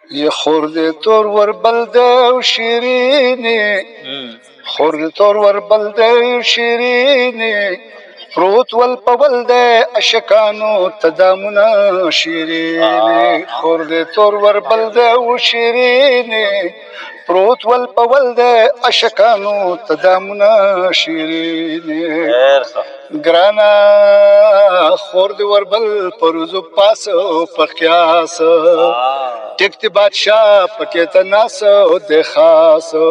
یه خورده تور ور بلده و شیرینی خورده تور ور بلده و شیرینی پروت ول پول ده اشکانو تدامنا شیرینی خورده تور ور بلده و شیرینی پروت ول پول ده اشکانو تدامنا شیرینی گرانا خورده ور بل پروزو پاسو پخیاس ټیکتی بادشاہ پکې تناسو د خاصو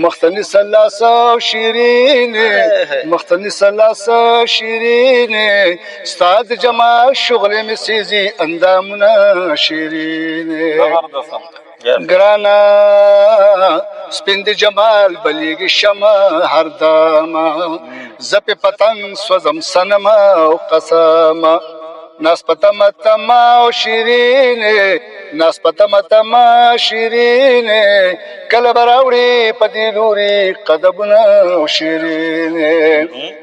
مختنی سلاسو شیرینه مختنی سلاسو شیرینه استاد جمال شغل مسیزی اندامنا شیرینه گرانا سپند جمال بلیگی شما هر داما زپ پتنگ سوزم سنما و قسما ناسپتما تما شیرینه ناسپتما تما شیرینه کله براوړي په دې لوري قدمونه شیرینه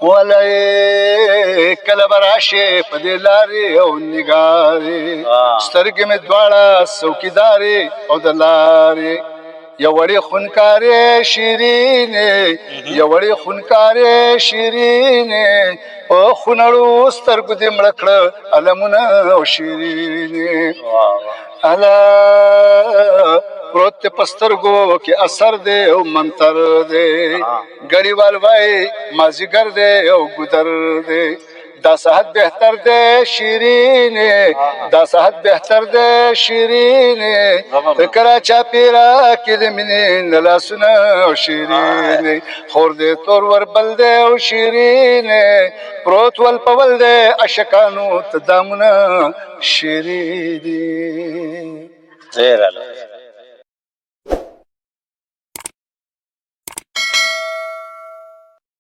ولای کله براشه په دې لارې او نګارې سترګې مې دواړه څوکیدارې او د لارې یو وړې خونکارې شیرینې یو وړې خونکارې شیرینې په خونړو سترګو دې مړه کړه علمونه او شیرینې الا پروت په سترګو کې اثر دی او منتر دی ګړیوال وای مازیګر دی او ګودر دی دا صحت بهتر دی شیرینه دا صحت بهتر دی شیرینه فکر چا پیرا کې د مینې لاسونه او شیرینه خور دې تور ور بل دی او شیرینه پروت ول پول دی اشکانو تدامونه شیرینه